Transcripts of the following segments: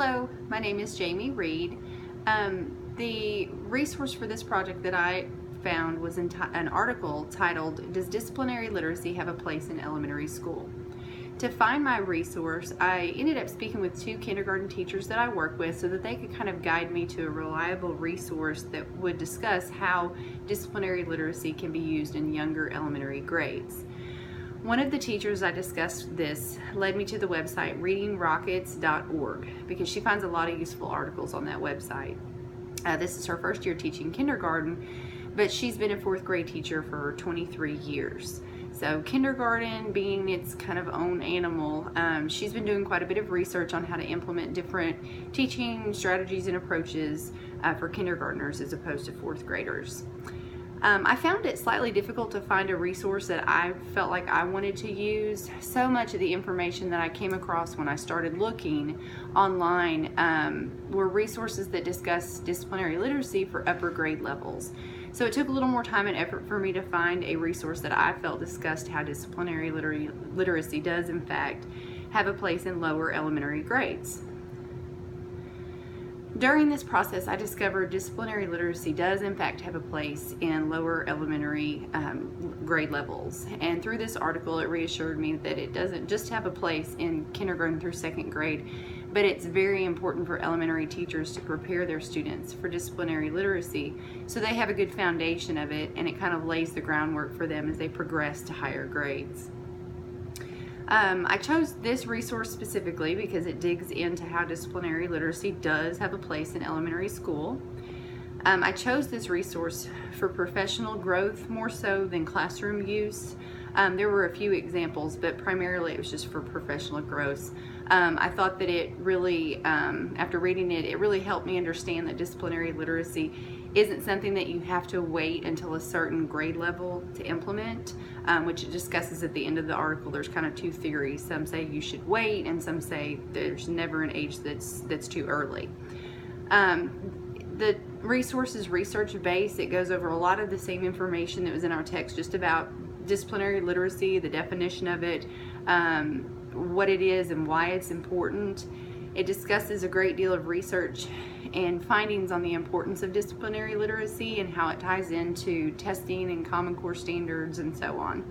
Hello, my name is Jamie Reed. The resource for this project that I found was an article titled, "Does Disciplinary Literacy Have a Place in Elementary School?" To find my resource, I ended up speaking with two kindergarten teachers that I work with so that they could kind of guide me to a reliable resource that would discuss how disciplinary literacy can be used in younger elementary grades. One of the teachers I discussed this led me to the website readingrockets.org because she finds a lot of useful articles on that website. This is her first year teaching kindergarten, but she's been a fourth grade teacher for 23 years. So kindergarten being its kind of own animal, she's been doing quite a bit of research on how to implement different teaching strategies and approaches for kindergartners as opposed to fourth graders. I found it slightly difficult to find a resource that I felt like I wanted to use. So much of the information that I came across when I started looking online were resources that discuss disciplinary literacy for upper grade levels. So it took a little more time and effort for me to find a resource that I felt discussed how disciplinary literacy does in fact have a place in lower elementary grades. During this process, I discovered disciplinary literacy does in fact have a place in lower elementary grade levels. And through this article, it reassured me that it doesn't just have a place in kindergarten through second grade, but it's very important for elementary teachers to prepare their students for disciplinary literacy so they have a good foundation of it, and it kind of lays the groundwork for them as they progress to higher grades. I chose this resource specifically because it digs into how disciplinary literacy does have a place in elementary school. I chose this resource for professional growth more so than classroom use. There were a few examples, but primarily it was just for professional growth. I thought that it really, after reading it, it really helped me understand that disciplinary literacy isn't something that you have to wait until a certain grade level to implement, which it discusses at the end of the article. There's kind of two theories. Some say you should wait, and some say there's never an age that's too early. The resource is research-based. It goes over a lot of the same information that was in our text just about disciplinary literacy, the definition of it, what it is and why it's important. It discusses a great deal of research and findings on the importance of disciplinary literacy and how it ties into testing and Common Core standards and so on.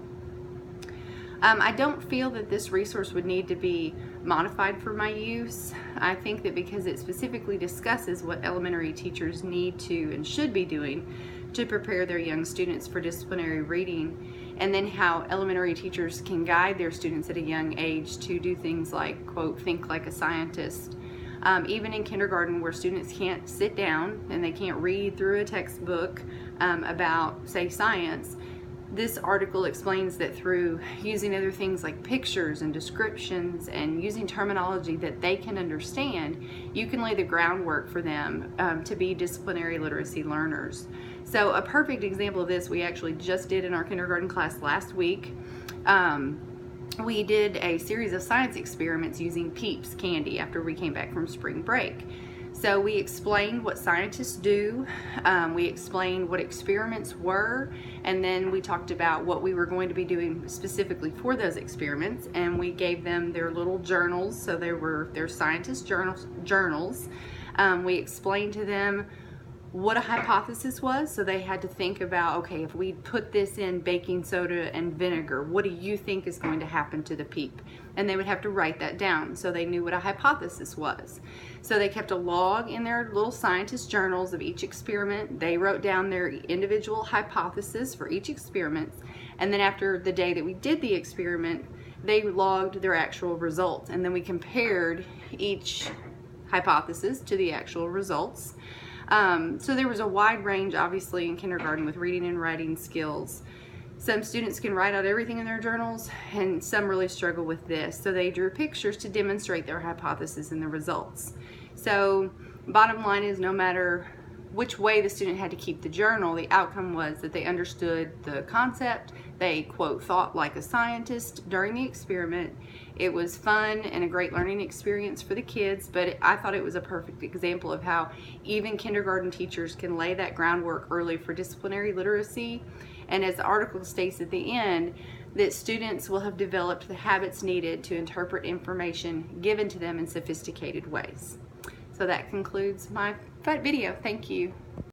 I don't feel that this resource would need to be modified for my use. I think that because it specifically discusses what elementary teachers need to and should be doing to prepare their young students for disciplinary reading, and then how elementary teachers can guide their students at a young age to do things like, quote, think like a scientist. Even in kindergarten, where students can't sit down and they can't read through a textbook about, say, science, this article explains that through using other things like pictures and descriptions and using terminology that they can understand, you can lay the groundwork for them to be disciplinary literacy learners. So a perfect example of this we actually just did in our kindergarten class last week. We did a series of science experiments using Peeps candy after we came back from spring break. So we explained what scientists do, we explained what experiments were, and then we talked about what we were going to be doing specifically for those experiments, and we gave them their little journals, so they were their scientist journals. We explained to them what a hypothesis was, so they had to think about, okay, if we put this in baking soda and vinegar, what do you think is going to happen to the Peep? And they would have to write that down so they knew what a hypothesis was. So they kept a log in their little scientist journals of each experiment. They wrote down their individual hypothesis for each experiment, and then after the day that we did the experiment, they logged their actual results, and then we compared each hypothesis to the actual results. So there was a wide range, obviously, in kindergarten with reading and writing skills. Some students can write out everything in their journals, and some really struggle with this. So they drew pictures to demonstrate their hypothesis and the results. So bottom line is, no matter which way the student had to keep the journal, the outcome was that they understood the concept. They, quote, thought like a scientist during the experiment. It was fun and a great learning experience for the kids, but I thought it was a perfect example of how even kindergarten teachers can lay that groundwork early for disciplinary literacy. And as the article states at the end, that students will have developed the habits needed to interpret information given to them in sophisticated ways. So that concludes my video. Thank you.